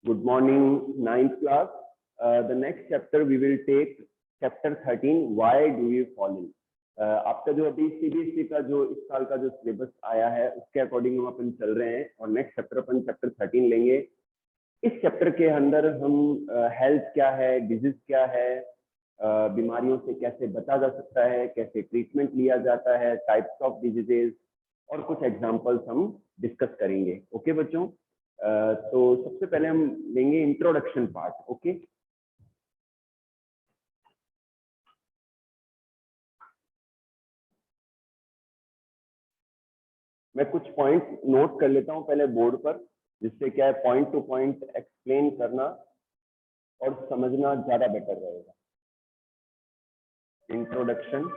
Good morning, ninth class. The next chapter we will take chapter 13. Why do we fall in? आपका जो अभी CBSE का जो इस साल का जो सिलेबस आया है उसके अकॉर्डिंग हम अपन चल रहे हैं और नेक्स्ट चैप्टर अपन चैप्टर 13 लेंगे। इस चैप्टर के अंदर हम हेल्थ क्या है, डिजीज क्या है, बीमारियों से कैसे बचा जा सकता है, कैसे ट्रीटमेंट लिया जाता है, टाइप्स ऑफ डिजीजेज और कुछ एग्जांपल्स हम डिस्कस करेंगे। ओके बच्चों, तो सबसे पहले हम लेंगे इंट्रोडक्शन पार्ट। ओके, मैं कुछ पॉइंट नोट कर लेता हूं पहले बोर्ड पर, जिससे क्या है पॉइंट टू पॉइंट एक्सप्लेन करना और समझना ज्यादा बेटर रहेगा। इंट्रोडक्शन,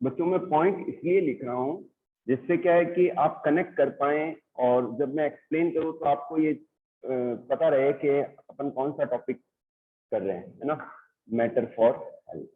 बच्चों में पॉइंट इसलिए लिख रहा हूं जिससे क्या है कि आप कनेक्ट कर पाए और जब मैं एक्सप्लेन करूं तो आपको ये पता रहे कि अपन कौन सा टॉपिक कर रहे हैं, है ना। Matter for health.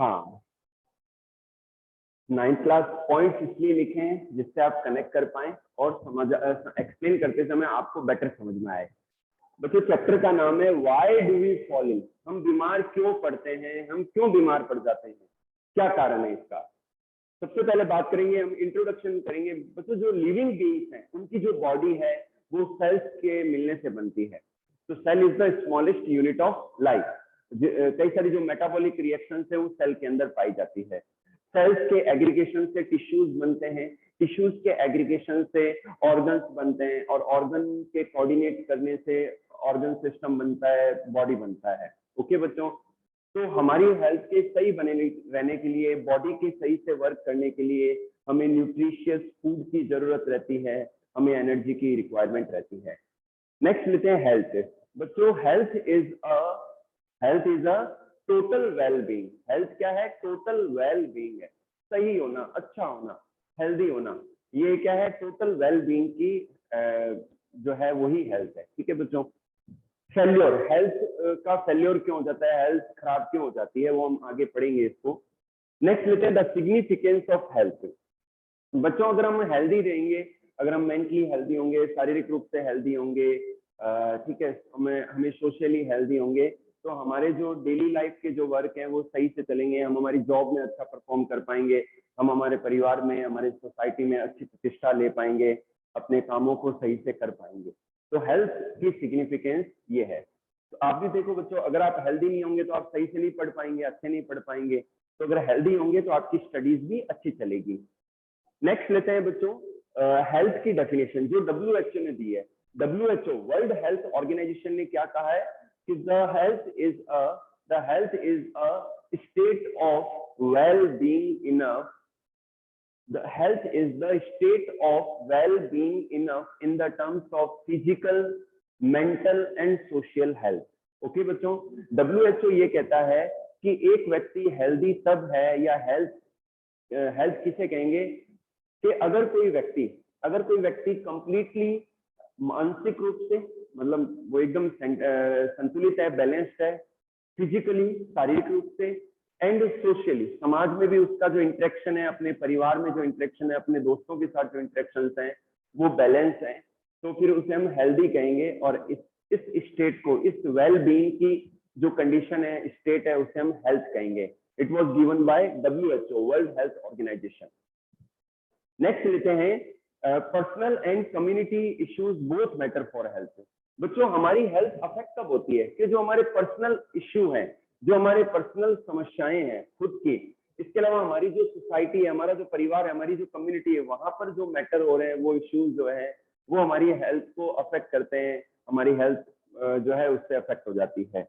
हाँ, 9th क्लास पॉइंट्स इसलिए लिखे हैं जिससे आप कनेक्ट कर पाए और समझ एक्सप्लेन करते समय आपको बेटर समझ में आए। बच्चों चैप्टर का नाम है why do we fall in, हम बीमार क्यों पड़ते हैं, हम क्यों बीमार पड़ जाते हैं, क्या कारण है इसका। सबसे पहले बात करेंगे, हम इंट्रोडक्शन करेंगे। बच्चों जो लिविंग बीइंग्स हैं उनकी जो बॉडी है वो सेल्स के मिलने से बनती है। तो cell is the smallest unit of life. कई सारी जो मेटाबॉलिक रिएक्शंस है वो सेल के अंदर पाई जाती है। सेल्स के एग्रीगेशन से टिश्यूज बनते हैं, टिश्यूज के एग्रीगेशन से ऑर्गन्स बनते हैं और ऑर्गन के कोऑर्डिनेट करने से ऑर्गन सिस्टम बनता है, बॉडी बनता है। ओके बच्चों, तो हमारी हेल्थ के सही बने रहने के लिए, बॉडी के सही से वर्क करने के लिए हमें न्यूट्रिशियस फूड की जरूरत रहती है, हमें एनर्जी की रिक्वायरमेंट रहती है। नेक्स्ट लेते हैं हेल्थ। बच्चों health is a total well being. Health क्या है? टोटल वेल बीइंग है, सही होना, अच्छा होना, हेल्दी होना। ये क्या है? टोटल वेल बीइंग की जो है वही हेल्थ है। ठीक है बच्चों। फेल्योर, हेल्थ का फेल्योर क्यों हो जाता है, हेल्थ खराब क्यों हो जाती है, वो हम आगे पढ़ेंगे इसको। नेक्स्ट लेते हैं द सिग्निफिकेंस ऑफ हेल्थ। बच्चों अगर हम हेल्दी रहेंगे, अगर हम मेंटली हेल्दी होंगे, शारीरिक रूप से हेल्दी होंगे, ठीक है, हमें सोशली हेल्दी होंगे, तो हमारे जो डेली लाइफ के जो वर्क हैं वो सही से चलेंगे, हम हमारी जॉब में अच्छा परफॉर्म कर पाएंगे, हम हमारे परिवार में, हमारे सोसाइटी में अच्छी प्रतिष्ठा ले पाएंगे, अपने कामों को सही से कर पाएंगे। तो हेल्थ की सिग्निफिकेंस ये है। तो आप भी देखो बच्चों, अगर आप हेल्दी नहीं होंगे तो आप सही से नहीं पढ़ पाएंगे, अच्छे नहीं पढ़ पाएंगे। तो अगर हेल्दी होंगे तो आपकी स्टडीज भी अच्छी चलेगी। नेक्स्ट लेते हैं बच्चों हेल्थ की डेफिनेशन जो WHO ने दी है। WHO वर्ल्ड हेल्थ ऑर्गेनाइजेशन ने क्या कहा है कि the health is a state of well being enough, the health is the state of well-being enough in the terms of physical, mental and social health. Okay बच्चों, WHO ये कहता है कि एक व्यक्ति हेल्दी तब है, या हेल्थ किसे कहेंगे कि अगर कोई व्यक्ति कंप्लीटली मानसिक रूप से, मतलब वो एकदम संतुलित है, बैलेंस्ड है, फिजिकली शारीरिक रूप से, एंड सोशली समाज में भी उसका जो इंटरेक्शन है, अपने परिवार में जो इंटरेक्शन है, अपने दोस्तों के साथ जो इंटरेक्शन हैं वो बैलेंस है, तो फिर उसे हम हेल्दी कहेंगे। और इस स्टेट को, इस वेल बीइंग की जो कंडीशन है, स्टेट है, उसे हम हेल्थ कहेंगे। It was given by WHO world health organisation. Next लेते हैं personal and community issues both matter for health. बच्चों हमारी हेल्थ अफेक्ट कब होती है कि जो हमारे पर्सनल इश्यू हैं, जो हमारे पर्सनल समस्याएं हैं खुद की, इसके अलावा हमारी जो सोसाइटी है, हमारा जो परिवार है, हमारी जो कम्युनिटी है, वहां पर जो मैटर हो रहे हैं, वो इश्यूज जो है वो हमारी हेल्थ को अफेक्ट करते हैं, हमारी हेल्थ जो है उससे अफेक्ट हो जाती है।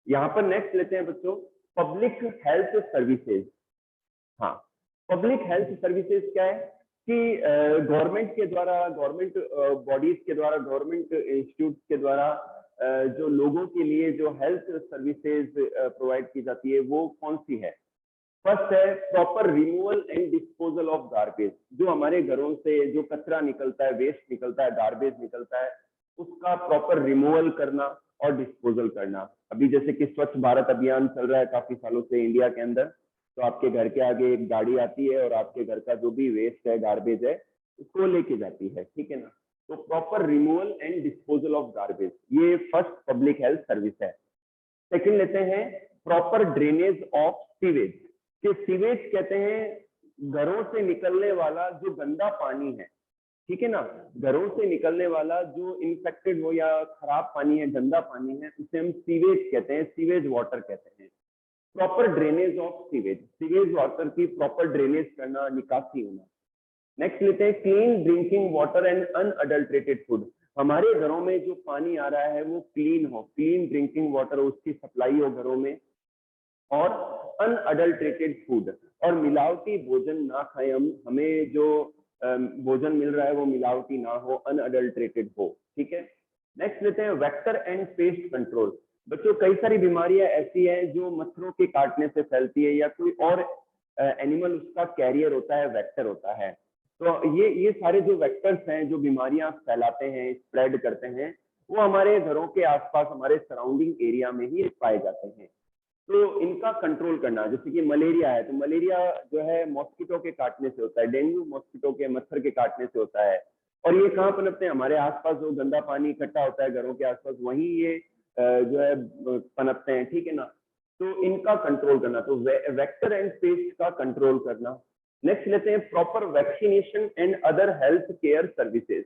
यहाँ पर नेक्स्ट लेते हैं बच्चों पब्लिक हेल्थ सर्विसेज। हाँ, पब्लिक हेल्थ सर्विसेज क्या है कि गवर्नमेंट के द्वारा, गवर्नमेंट बॉडीज के द्वारा, गवर्नमेंट इंस्टीट्यूट के द्वारा जो लोगों के लिए जो हेल्थ सर्विसेज प्रोवाइड की जाती है वो कौन सी है? फर्स्ट है proper removal and disposal of garbage. जो हमारे घरों से जो कचरा निकलता है, वेस्ट निकलता है, गार्बेज निकलता है, उसका प्रॉपर रिमूवल करना और डिस्पोजल करना। अभी जैसे कि स्वच्छ भारत अभियान चल रहा है काफी सालों से इंडिया के अंदर, तो आपके घर के आगे एक गाड़ी आती है और आपके घर का जो भी वेस्ट है, गार्बेज है, उसको लेके जाती है, ठीक है ना। तो proper removal and disposal of garbage, ये फर्स्ट पब्लिक हेल्थ सर्विस है। सेकंड लेते हैं प्रॉपर ड्रेनेज ऑफ सीवेज। कि सीवेज कहते हैं घरों से निकलने वाला जो गंदा पानी है, ठीक है ना, घरों से निकलने वाला जो इन्फेक्टेड हो या खराब पानी है, गंदा पानी है, उसे हम सीवेज कहते हैं, सीवेज वाटर कहते हैं। Proper drainage of sewage, sewage water की प्रॉपर ड्रेनेज करना, निकासी होना। नेक्स्ट लेते हैं clean drinking water and unadulterated food. हमारे घरों में जो पानी आ रहा है वो क्लीन हो, क्लीन ड्रिंकिंग वाटर, उसकी सप्लाई हो घरों में। और अनअडल्ट्रेटेड फूड, और मिलावटी भोजन ना खाएं हम, हमें जो भोजन मिल रहा है वो मिलावटी ना हो, अनअडल्ट्रेटेड हो, ठीक है। नेक्स्ट लेते हैं वेक्टर एंड पेस्ट कंट्रोल। बच्चों कई सारी बीमारियां ऐसी हैं जो मच्छरों के काटने से फैलती है, या कोई और एनिमल उसका कैरियर होता है, वेक्टर होता है। तो ये सारे जो वेक्टर्स हैं जो बीमारियां फैलाते हैं, स्प्रेड करते हैं, वो हमारे घरों के आसपास, हमारे सराउंडिंग एरिया में ही पाए जाते हैं। तो इनका कंट्रोल करना, जैसे कि मलेरिया है तो मलेरिया जो है मॉस्किटो के काटने से होता है, डेंगू मॉस्किटो के मच्छर के काटने से होता है। और ये कहाँ पनपते हैं? हमारे आसपास जो गंदा पानी इकट्ठा होता है घरों के आसपास, वहीं ये जो है पनपते हैं, ठीक है ना। तो इनका कंट्रोल करना, तो वेक्टर एंड पेस्ट का कंट्रोल करना। नेक्स्ट लेते हैं proper vaccination and other health care services.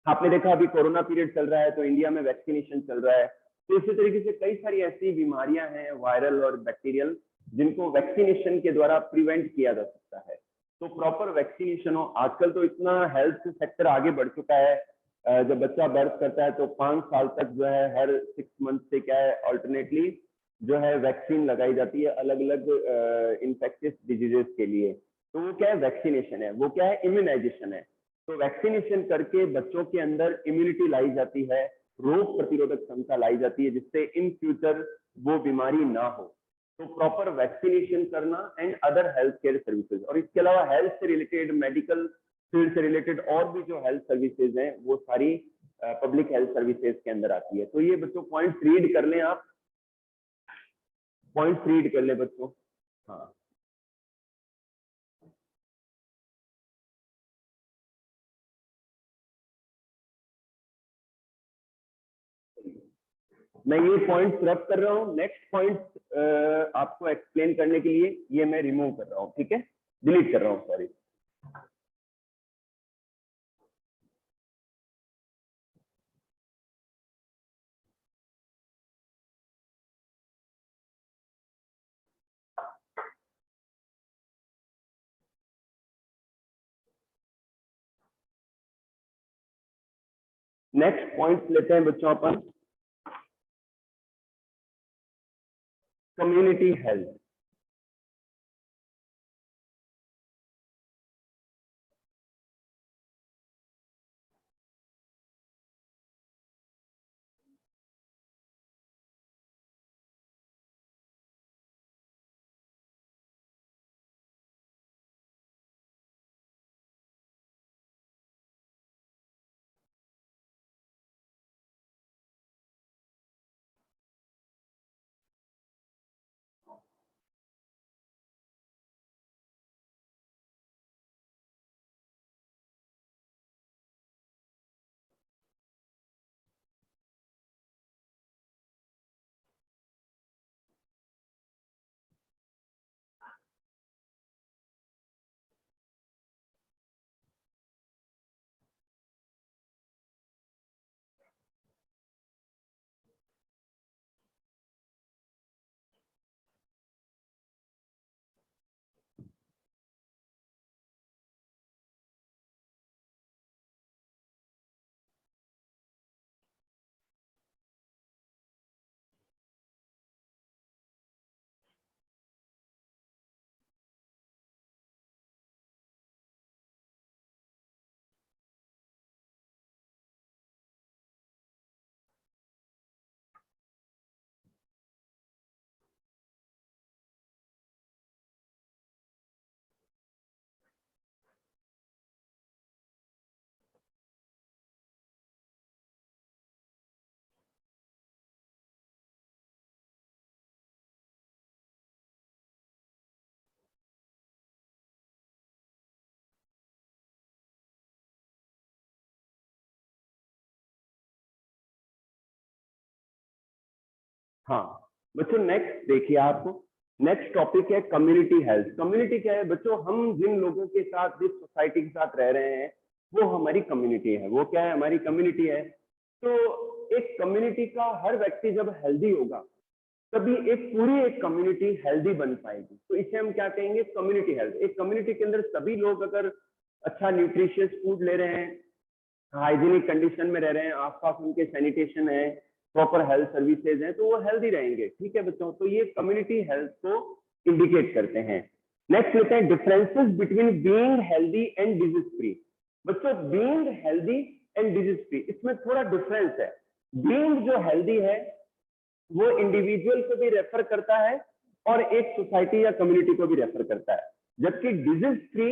आपने देखा अभी कोरोना पीरियड चल रहा है तो इंडिया में वैक्सीनेशन चल रहा है। तो इसी तरीके से कई सारी ऐसी बीमारियां हैं वायरल और बैक्टीरियल जिनको वैक्सीनेशन के द्वारा प्रिवेंट किया जा सकता है। तो प्रॉपर वैक्सीनेशन हो। आजकल तो इतना हेल्थ सेक्टर आगे बढ़ चुका है, जब बच्चा बर्थ करता है तो 5 साल तक जो है हर 6 मंथ से क्या है ऑल्टरनेटली जो है वैक्सीन लगाई जाती है अलग अलग इन्फेक्टियस डिजीजेस के लिए। तो वो क्या है? वैक्सीनेशन है। वो क्या है? इम्यूनाइजेशन है। तो वैक्सीनेशन करके बच्चों के अंदर इम्यूनिटी लाई जाती है, रोग प्रतिरोधक क्षमता लाई जाती है, जिससे इन फ्यूचर वो बीमारी ना हो। तो प्रॉपर वैक्सीनेशन करना and other health care services. और इसके अलावा हेल्थ से रिलेटेड, मेडिकल फील्ड से रिलेटेड और भी जो हेल्थ सर्विसेज हैं वो सारी पब्लिक हेल्थ सर्विसेज के अंदर आती है। तो ये बच्चों पॉइंट रीड कर लें, आप पॉइंट रीड कर लें बच्चों। हाँ, मैं ये पॉइंट रब कर रहा हूँ। नेक्स्ट पॉइंट आपको एक्सप्लेन करने के लिए ये मैं रिमूव कर रहा हूँ, ठीक है, डिलीट कर रहा हूँ, सॉरी। नेक्स्ट पॉइंट लेते हैं बच्चों अपन, कम्युनिटी हेल्थ। हाँ बच्चों, नेक्स्ट देखिए आप, नेक्स्ट टॉपिक है कम्युनिटी हेल्थ। कम्युनिटी क्या है बच्चों? हम जिन लोगों के साथ, जिस सोसाइटी के साथ रह रहे हैं वो हमारी कम्युनिटी है। वो क्या है? हमारी कम्युनिटी है। तो एक कम्युनिटी का हर व्यक्ति जब हेल्दी होगा तभी एक पूरी एक कम्युनिटी हेल्दी बन पाएगी। तो इसे हम क्या कहेंगे? Community health. एक कम्युनिटी के अंदर सभी लोग अगर अच्छा न्यूट्रिशियस फूड ले रहे हैं, हाइजीनिक कंडीशन में रह रहे हैं, आसपास उनके सैनिटेशन है, प्रॉपर हेल्थ सर्विसेज हैं, तो वो हेल्दी रहेंगे, ठीक है बच्चों। तो ये कम्युनिटी हेल्थ को इंडिकेट करते हैं। नेक्स्ट लेते हैं differences between being healthy and disease free. बच्चों being healthy and disease free, इसमें थोड़ा डिफरेंस है। बीइंग जो हेल्दी है वो इंडिविजुअल को भी रेफर करता है और एक सोसाइटी या कम्युनिटी को भी रेफर करता है, जबकि डिजीज फ्री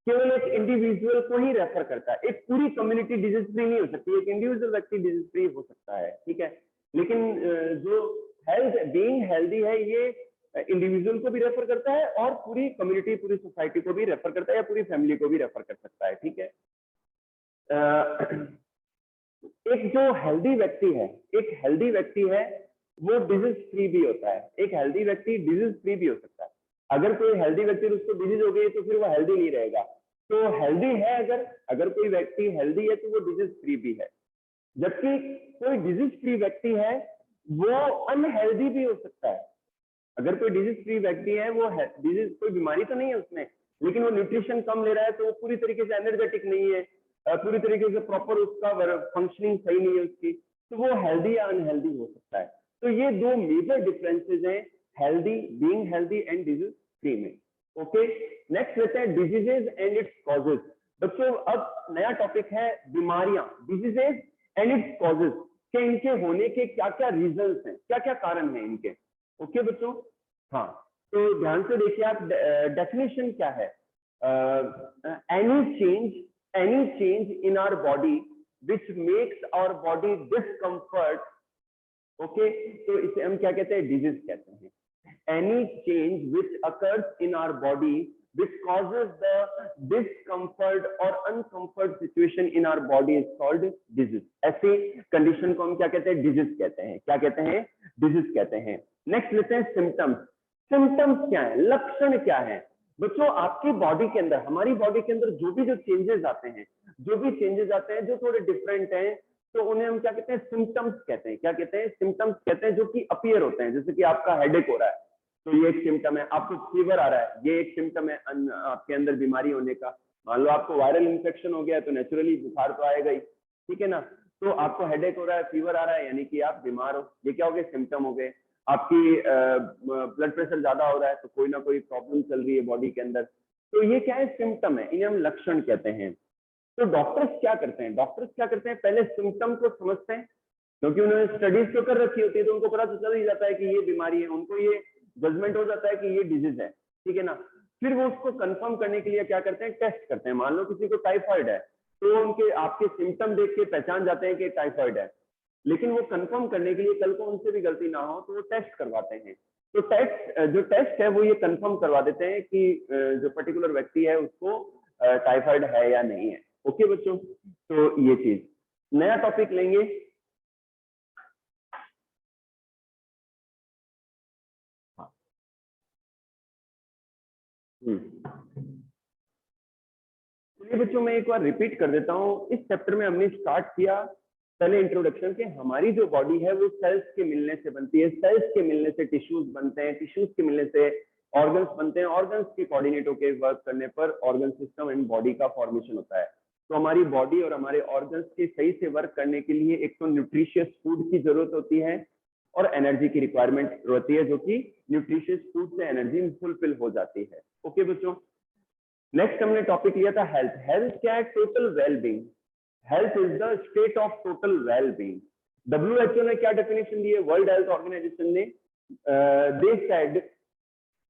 केवल एक इंडिविजुअल को ही रेफर करता है। एक पूरी कम्युनिटी डिजीज फ्री नहीं हो सकती, एक इंडिविजुअल व्यक्ति डिजीज फ्री हो सकता है, ठीक है। लेकिन जो हेल्थ बीइंग हेल्दी है ये इंडिविजुअल को भी रेफर करता है और पूरी कम्युनिटी पूरी सोसाइटी को भी रेफर करता है या पूरी फैमिली को भी रेफर कर सकता है, ठीक है। एक जो हेल्दी व्यक्ति है, एक हेल्दी व्यक्ति है वो डिजीज फ्री भी होता है। एक हेल्दी व्यक्ति डिजीज फ्री भी हो सकता है। अगर कोई हेल्दी व्यक्ति उसको डिजीज हो गई तो फिर वो हेल्दी नहीं रहेगा। तो हेल्दी है, अगर कोई व्यक्ति हेल्दी है तो वो डिजीज फ्री भी है। जबकि कोई डिजीज फ्री व्यक्ति है वो अनहेल्दी भी हो सकता है। अगर कोई डिजीज फ्री व्यक्ति है, वो डिजीज कोई बीमारी तो नहीं है उसमें, लेकिन वो न्यूट्रिशन कम ले रहा है तो वो पूरी तरीके से एनर्जेटिक नहीं है, पूरी तरीके से प्रॉपर उसका फंक्शनिंग सही नहीं है उसकी, तो वो हेल्दी या अनहेल्दी हो सकता है। तो ये दो मेजर डिफरेंसेस हैं healthy being healthy and disease free में। ओके, नेक्स्ट लेते हैं डिजीजेज एंड इट्स कॉजेज। बच्चों अब नया टॉपिक है बीमारियां, डिजीजेज एंड इट्स कॉजेज के इनके होने के क्या क्या रीजंस हैं, क्या क्या कारण हैं इनके। ओके बच्चों, हाँ तो ध्यान से देखिए आप, डेफिनेशन क्या है, any change in our body which makes our body discomfort. Okay, तो इसे हम क्या कहते हैं, डिजीज कहते हैं। Any change which occurs in our body which causes the discomfort or uncomfort situation in our body is called disease। ऐसे condition को हम क्या कहते हैं, डिजीज कहते हैं। क्या कहते हैं, डिजीज कहते हैं। नेक्स्ट लेते हैं सिम्टम्स। सिम्टम्स क्या है, लक्षण क्या है। बच्चों आपकी बॉडी के अंदर, हमारी बॉडी के अंदर जो चेंजेस आते हैं, जो थोड़े डिफरेंट हैं, तो उन्हें हम क्या कहते हैं, सिम्टम्स कहते हैं। क्या कहते हैं, सिम्टम्स कहते हैं, जो कि अपीयर होते हैं। जैसे कि आपका हेडेक हो रहा है तो ये एक सिम्टम है, आपको फीवर आ रहा है ये एक सिम्टम है आपके अंदर बीमारी होने का। मान लो आपको वायरल इन्फेक्शन हो गया है तो नेचुरली बुखार तो आएगा ही, ठीक है ना। तो आपको हेडेक हो रहा है, फीवर आ रहा है, यानी कि आप बीमार हो। ये क्या हो गए, सिम्टम हो गए। आपकी ब्लड प्रेशर ज्यादा हो रहा है तो कोई ना कोई प्रॉब्लम चल रही है बॉडी के अंदर, तो ये क्या है, सिम्टम है, इन्हें हम लक्षण कहते हैं। तो डॉक्टर्स क्या करते हैं, पहले सिम्टम को समझते हैं, क्योंकि उन्होंने स्टडीज तो कर रखी होती है तो उनको पता तो चल ही जाता है कि ये बीमारी है, उनको ये जजमेंट हो जाता है कि ये डिजीज है, ठीक है ना। फिर वो उसको कंफर्म करने के लिए क्या करते हैं, टेस्ट करते हैं। मान लो किसी को टाइफाइड है तो उनके आपके सिम्टम देख के पहचान जाते हैं कि टाइफाइड है, लेकिन वो कंफर्म करने के लिए कल को उनसे भी गलती ना हो तो वो टेस्ट करवाते हैं। तो टेस्ट है वो ये कंफर्म करवा देते हैं कि जो पर्टिकुलर व्यक्ति है उसको टाइफाइड है या नहीं है। ओके बच्चों, तो ये चीज। नया टॉपिक लेंगे, चलिए बच्चों मैं एक बार रिपीट कर देता हूँ। इस चैप्टर में हमने स्टार्ट किया पहले इंट्रोडक्शन के, हमारी जो बॉडी है वो सेल्स के मिलने से बनती है, सेल्स के मिलने से टिश्यूज बनते हैं, टिश्यूज के मिलने से ऑर्गन्स बनते हैं, ऑर्गन्स के कोऑर्डिनेट होकर वर्क करने पर ऑर्गन सिस्टम एंड बॉडी का फॉर्मेशन होता है। तो हमारी बॉडी और हमारे ऑर्गन्स के सही से वर्क करने के लिए एक तो न्यूट्रिशियस फूड की जरूरत होती है और एनर्जी की रिक्वायरमेंट होती है, जो कि न्यूट्रिशियस फूड से एनर्जी फुलफिल हो जाती है। ओके बच्चों, नेक्स्ट हमने टॉपिक लिया था हेल्थ। हेल्थ क्या है, total wellbeing. Health is the state of total wellbeing. WHO ने क्या डेफिनेशन दी है, वर्ल्ड हेल्थ ऑर्गेनाइजेशन ने, they said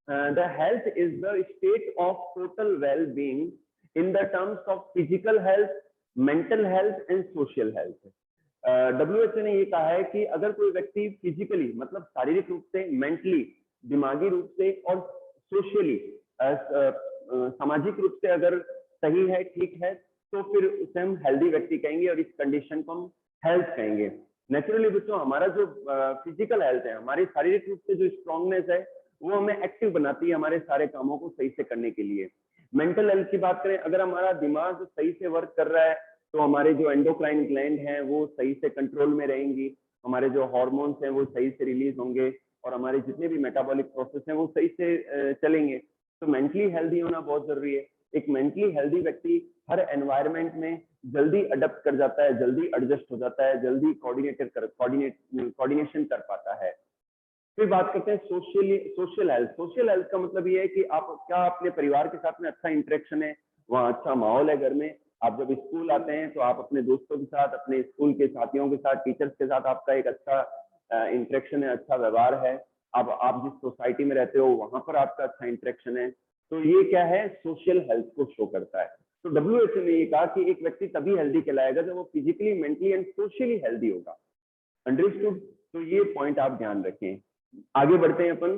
the health is the state of total wellbeing in the terms of physical health, mental health and social health. WHO ने ये कहा है कि अगर कोई व्यक्ति फिजिकली मतलब शारीरिक रूप से, मेंटली दिमागी रूप से और सोशली सामाजिक रूप से अगर सही है, ठीक है, तो फिर उसे हम हेल्दी व्यक्ति कहेंगे और इस कंडीशन को हम हेल्थ कहेंगे। नेचुरली बच्चों हमारा जो फिजिकल हेल्थ है, हमारी शारीरिक रूप से जो स्ट्रांगनेस है वो हमें एक्टिव बनाती है हमारे सारे कामों को सही से करने के लिए। मेंटल हेल्थ की बात करें, अगर हमारा दिमाग सही से वर्क कर रहा है तो हमारे जो एंडोक्राइन ग्लैंड हैं वो सही से कंट्रोल में रहेंगी, हमारे जो हार्मोन्स हैं वो सही से रिलीज होंगे और हमारे जितने भी मेटाबॉलिक प्रोसेस हैं वो सही से चलेंगे। तो मेंटली हेल्दी होना बहुत जरूरी है। एक मेंटली हेल्दी व्यक्ति हर एनवायरनमेंट में जल्दी अडप्ट कर जाता है, जल्दी एडजस्ट हो जाता है, जल्दी कोऑर्डिनेशन कर पाता है। फिर बात करते हैं सोशल हेल्थ। सोशल हेल्थ का मतलब ये है कि आप क्या अपने परिवार के साथ में अच्छा इंटरेक्शन है, वहाँ अच्छा माहौल है घर में। आप जब स्कूल आते हैं तो आप अपने दोस्तों के साथ, अपने स्कूल के साथियों के साथ, टीचर्स के साथ आपका एक अच्छा इंटरेक्शन है, अच्छा व्यवहार है। आप जिस सोसाइटी में रहते हो वहां पर आपका अच्छा इंटरेक्शन है, तो ये क्या है, सोशल हेल्थ को शो करता है। तो WHO ने ये कहा कि एक व्यक्ति तभी हेल्दी कहलाएगा जब वो physically, mentally and socially healthy होगा। अंडरस्टूड। तो ये पॉइंट आप ध्यान रखें। आगे बढ़ते हैं अपन।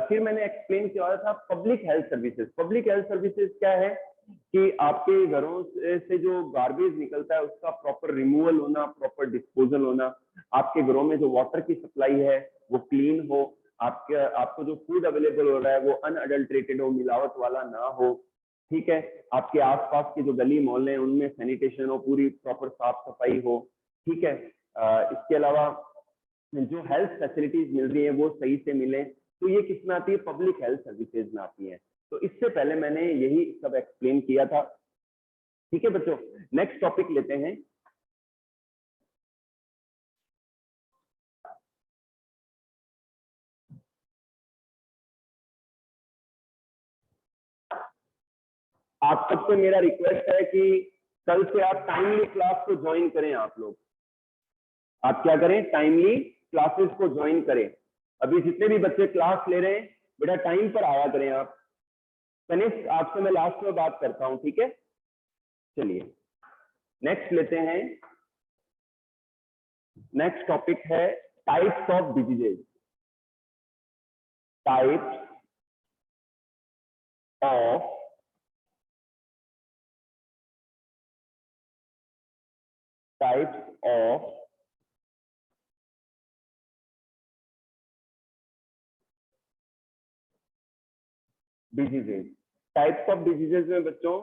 फिर मैंने एक्सप्लेन किया था public health services. Public health services क्या है कि आपके घरों से जो गार्बेज निकलता है उसका प्रॉपर रिमूवल होना, प्रॉपर डिस्पोजल होना, आपके घरों में जो वाटर की सप्लाई है वो क्लीन हो, आपको जो फूड अवेलेबल हो रहा है वो अनअडल्ट्रेटेड हो, मिलावट वाला ना हो, ठीक है। आपके आसपास के जो गली मोहल्ले हैं उनमें सैनिटेशन हो, पूरी प्रॉपर साफ सफाई हो, ठीक है। इसके अलावा जो हेल्थ फैसिलिटीज मिल रही है वो सही से मिले, तो ये किस में आती है? पब्लिक हेल्थ सर्विसेज में आती है। तो इससे पहले मैंने यही सब एक्सप्लेन किया था, ठीक है बच्चों। नेक्स्ट टॉपिक लेते हैं। आप सबसे मेरा रिक्वेस्ट है कि कल से आप टाइमली क्लास को ज्वाइन करें। आप लोग आप क्या करें? टाइमली क्लासेस को ज्वाइन करें। अभी जितने भी बच्चे क्लास ले रहे हैं बेटा टाइम पर आया करें आप। कनिष्क आपसे मैं लास्ट में बात करता हूं, ठीक है। चलिए नेक्स्ट लेते हैं। नेक्स्ट टॉपिक है types of diseases. Types of types of diseases. Types of diseases में बच्चों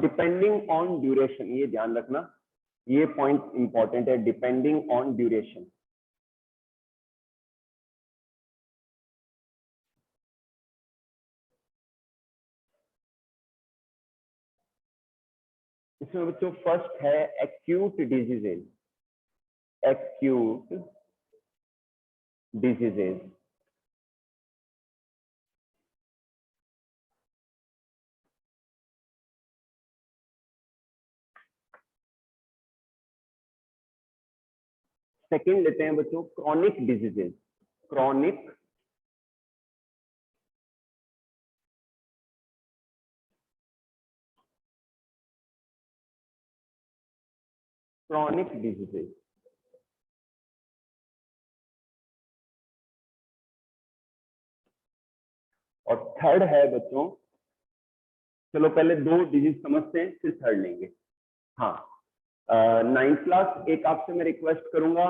डिपेंडिंग ऑन ड्यूरेशन, ये ध्यान रखना, ये पॉइंट इंपॉर्टेंट है, डिपेंडिंग ऑन ड्यूरेशन। इसमें बच्चों फर्स्ट है acute diseases. Acute diseases. Second लेते हैं बच्चों chronic diseases. Chronic chronic diseases. और थर्ड है बच्चों, चलो पहले दो डिजीज समझते हैं फिर थर्ड लेंगे। हाँ, 9th क्लास, एक आपसे मैं रिक्वेस्ट करूंगा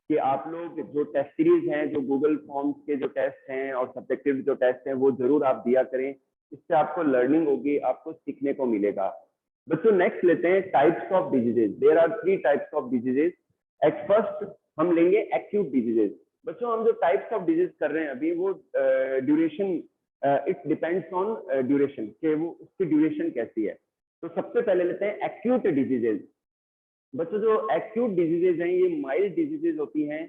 कि आप लोग जो टेस्ट सीरीज हैं, जो गूगल फॉर्म्स के जो टेस्ट हैं और सब्जेक्टिव जो टेस्ट हैं वो जरूर आप दिया करें। इससे आपको लर्निंग होगी, आपको सीखने को मिलेगा। बच्चों नेक्स्ट लेते हैं types of diseases. There are 3 types of diseases. At first हम लेंगे एक्यूट डिजीजेज। बच्चों हम जो टाइप्स ऑफ डिजीज कर रहे हैं अभी वो duration, it depends on duration, कि वो उसकी ड्यूरेशन कैसी है। तो सबसे पहले लेते हैं एक्यूट डिजीजेज। बच्चों जो एक्यूट डिजीजेज हैं ये माइल्ड डिजीजेज होती हैं,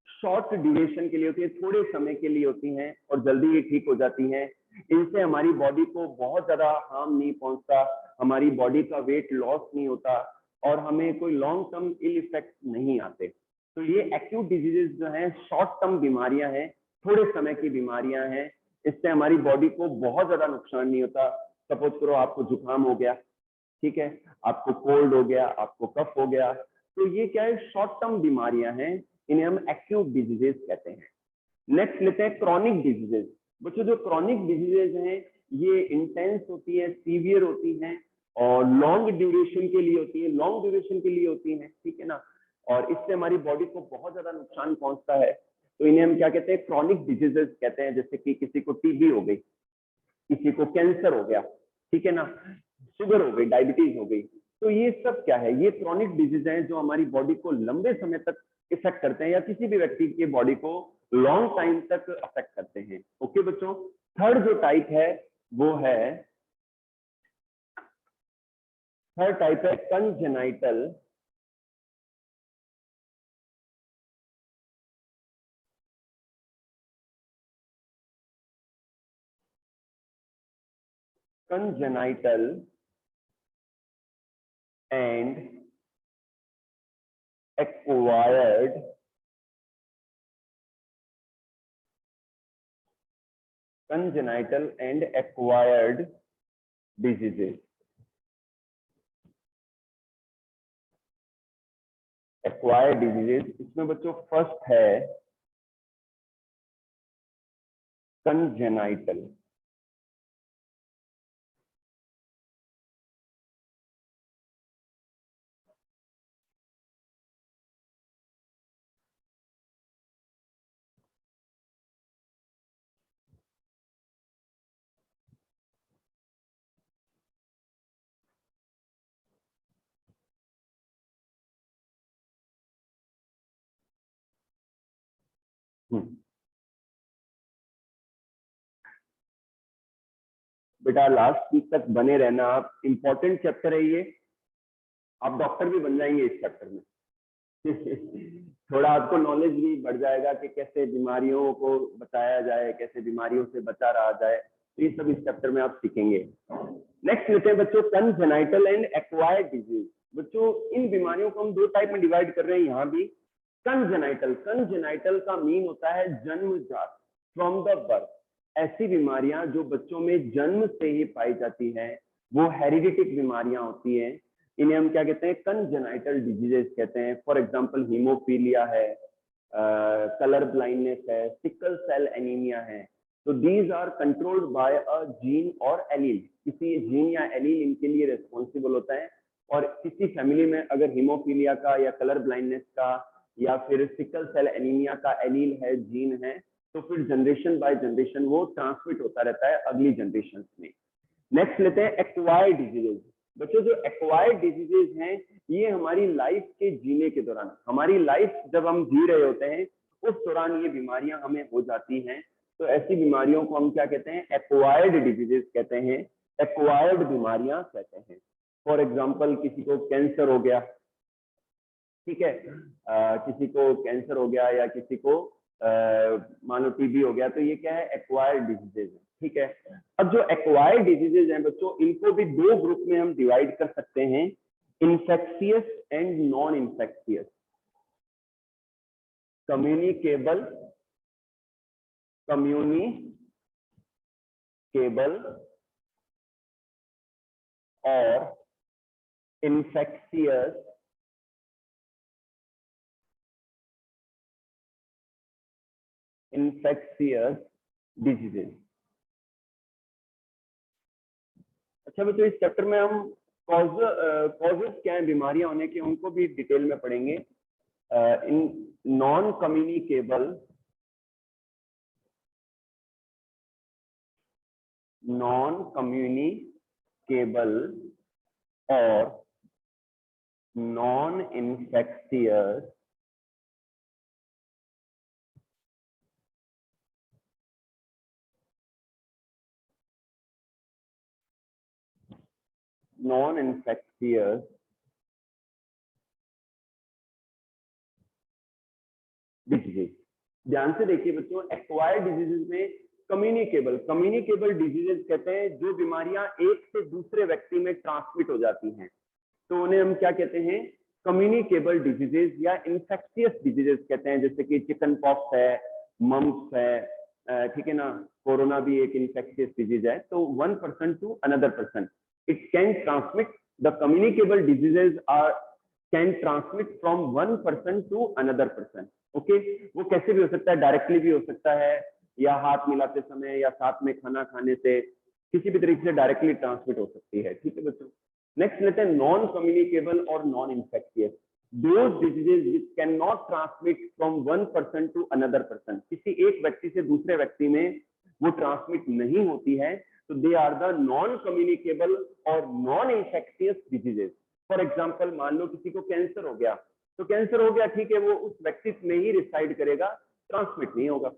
शॉर्ट ड्यूरेशन के लिए होती है, थोड़े समय के लिए होती हैं और जल्दी ही ठीक हो जाती हैं। इनसे हमारी बॉडी को बहुत ज्यादा हार्म नहीं पहुंचता, हमारी बॉडी का वेट लॉस नहीं होता और हमें कोई लॉन्ग टर्म इल इफेक्ट नहीं आते। तो ये एक्यूट डिजीजेज जो हैं शॉर्ट टर्म बीमारियां हैं, थोड़े समय की बीमारियां हैं। इससे हमारी बॉडी को बहुत ज्यादा नुकसान नहीं होता। सपोज करो आपको जुकाम हो गया, ठीक है, आपको कोल्ड हो गया, आपको कफ हो गया, तो ये क्या है? शॉर्ट टर्म बीमारियां हैं, इन्हें हम एक्यूट डिजीजेज कहते हैं। नेक्स्ट लेते हैं क्रॉनिक डिजीजेज। बच्चों जो क्रॉनिक डिजीजेज हैं ये इंटेंस होती है, सीवियर होती हैं और लॉन्ग ड्यूरेशन के लिए होती है, लॉन्ग ड्यूरेशन के लिए होती हैं, ठीक है ना। और इससे हमारी बॉडी को बहुत ज्यादा नुकसान पहुंचता है। तो इन्हें हम क्या कहते हैं? क्रॉनिक डिजीजेज कहते हैं। जैसे कि किसी को टीबी हो गई, किसी को कैंसर हो गया, ठीक है ना, शुगर हो गई, डायबिटीज हो गई। तो ये सब क्या है? ये क्रॉनिक डिजीज हैं जो हमारी बॉडी को लंबे समय तक इफेक्ट करते हैं या किसी भी व्यक्ति की बॉडी को लॉन्ग टाइम तक अफेक्ट करते हैं। ओके बच्चों, थर्ड जो टाइप है वो है, थर्ड टाइप है congenital congenital and acquired congenital and acquired diseases। Acquired diseases, इसमें बच्चों फर्स्ट है कंजेनाइटल। बेटा लास्ट वीक तक बने रहना आप, इंपॉर्टेंट चैप्टर है ये, आप डॉक्टर भी बन जाएंगे इस चैप्टर में। थोड़ा आपको नॉलेज भी बढ़ जाएगा कि कैसे बीमारियों को बताया जाए, कैसे बीमारियों से बचा रहा जाए, तो ये सब इस चैप्टर में आप सीखेंगे। नेक्स्ट लेते हैं बच्चों कंजेनाइटल एंड एक्वायर्ड डिजीज। बच्चों इन बीमारियों को हम दो टाइप में डिवाइड कर रहे हैं यहाँ भी। कंजेनाइटल, कंजेनाइटल का मीन होता है जन्मजात, फ्रॉम द बर्थ। ऐसी बीमारियां जो बच्चों में जन्म से ही पाई जाती हैं, वो हेरिडिटिक बीमारियां होती हैं, इन्हें हम क्या कहते हैं, कंजेनाइटल डिजीजेस कहते हैं। फॉर एग्जांपल हीमोफीलिया है, कलर ब्लाइंडनेस है, सिकल सेल एनीमिया है। तो these are controlled by a gene और एलील, किसी जीन या एलील इनके लिए रिस्पॉन्सिबल होता है। और किसी फैमिली में अगर हीमोफीलिया का या कलर ब्लाइंडनेस का या फिर सिकल सेल एनीमिया का एलील है, जीन है, तो फिर जनरेशन बाय जनरेशन वो ट्रांसमिट होता रहता है अगली जनरेशन में। नेक्स्ट लेते हैं एक्वायर्ड डिजीजेज। बच्चों जो एक्वायर्ड डिजीजेज हैं, ये हमारी लाइफ के जीने के दौरान, हमारी लाइफ जब हम जी रहे होते हैं उस दौरान ये बीमारियां हमें हो जाती हैं। तो ऐसी बीमारियों को हम क्या कहते हैं, एक्वायर्ड डिजीजेज कहते हैं, एक्वायर्ड बीमारियां कहते हैं। फॉर एग्जाम्पल किसी को कैंसर हो गया, ठीक है, किसी को कैंसर हो गया या किसी को मानो टीबी हो गया, तो ये क्या है, एक्वायर्ड डिजीजेज है, ठीक है। अब जो एक्वायर्ड डिजीजेज हैं बच्चों, इनको भी दो ग्रुप में हम डिवाइड कर सकते हैं, infectious and non infectious. Communicable, communicable और इन्फेक्शियस, इन्फेक्शियस डिजीजेज। अच्छा बच्चों इस चैप्टर में हम कॉजेस क्या है बीमारियां होने के, उनको भी डिटेल में पढ़ेंगे। इन नॉन कम्युनिकेबल, नॉन कम्युनिकेबल और non infectious non infectious diseases. ध्यान से देखिए बच्चों, एक्वायर्ड डिजीजेज में कम्युनिकेबल, कम्युनिकेबल डिजीजेज कहते हैं जो बीमारियां एक से दूसरे व्यक्ति में ट्रांसमिट हो जाती हैं, तो उन्हें हम क्या कहते हैं, कम्युनिकेबल डिजीजेज या इन्फेक्शियस डिजीजेज कहते हैं। जैसे कि चिकन पॉक्स है, मम्प्स है, ठीक है ना, कोरोना भी एक इन्फेक्शियस डिजीज है। तो one person to another person it can transmit, the communicable diseases are can transmit from one person to another person. Okay, वो कैसे भी हो सकता है, डायरेक्टली भी हो सकता है, या हाथ मिलाते समय या साथ में खाना खाने से, किसी भी तरीके से डायरेक्टली ट्रांसमिट हो सकती है, ठीक है बच्चों। नेक्स्ट लेते हैं नॉन कम्युनिकेबल और non infectious. Those diseases which can not transmit from one person to another person, किसी एक व्यक्ति से दूसरे व्यक्ति में वो ट्रांसमिट नहीं होती है, तो they are the non communicable और non infectious diseases. For example मान लो किसी को कैंसर हो गया, तो कैंसर हो गया, ठीक है, वो उस व्यक्ति में ही रिसाइड करेगा, ट्रांसमिट नहीं होगा।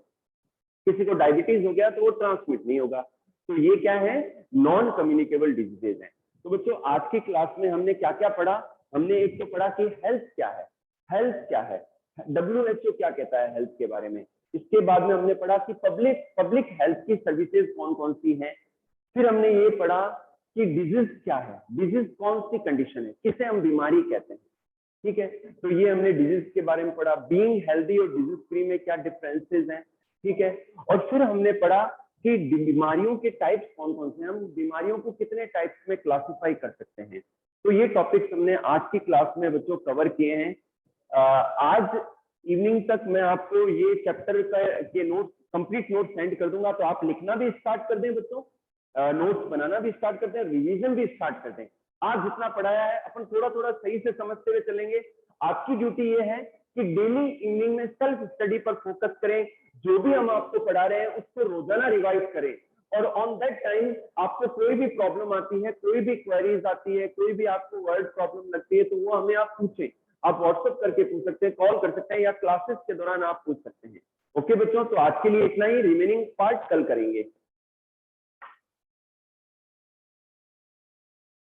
किसी को डायबिटीज हो गया तो वो ट्रांसमिट नहीं होगा। तो ये क्या है, नॉन कम्युनिकेबल डिजीजेज है। तो बच्चों आज की क्लास में हमने क्या क्या पढ़ा, हमने एक तो पढ़ा कि हेल्थ क्या है, हेल्थ क्या है, WHO क्या कहता है हेल्थ के बारे में। इसके बाद में हमने पढ़ा कि पब्लिक हेल्थ की सर्विसेज कौन कौन सी हैं। फिर हमने ये पढ़ा कि डिजीज क्या है, डिजीज कौन सी कंडीशन है, किसे हम बीमारी कहते हैं, ठीक है। तो ये हमने डिजीज के बारे में पढ़ा, बीइंग हेल्दी और डिजीज फ्री में क्या डिफरेंसेस हैं, ठीक है। और फिर हमने पढ़ा कि बीमारियों के टाइप्स कौन कौन से हैं, हम बीमारियों को कितने टाइप्स में क्लासिफाई कर सकते हैं। तो ये टॉपिक्स हमने आज की क्लास में बच्चों कवर किए हैं। आज इवनिंग तक मैं आपको ये चैप्टर के नोट कंप्लीट नोट सेंड कर दूंगा, तो आप लिखना भी स्टार्ट कर दें बच्चों, नोट्स बनाना भी स्टार्ट कर दें, रिवीजन भी स्टार्ट कर दें। आज जितना पढ़ाया है अपन थोड़ा थोड़ा सही से समझते हुए चलेंगे। आपकी ड्यूटी ये है कि डेली इवनिंग में सेल्फ स्टडी पर फोकस करें, जो भी हम आपको पढ़ा रहे हैं उसको रोजाना रिवाइज करें, और ऑन दैट टाइम आपको कोई भी प्रॉब्लम आती है, कोई भी क्वेरीज आती है, कोई भी आपको वर्ड प्रॉब्लम लगती है, तो वो हमें आप पूछें। आप व्हाट्सएप करके पूछ सकते हैं, कॉल कर सकते हैं, या क्लासेस के दौरान आप पूछ सकते हैं। ओके बच्चों, तो आज के लिए इतना ही, रिमेनिंग पार्ट कल करेंगे।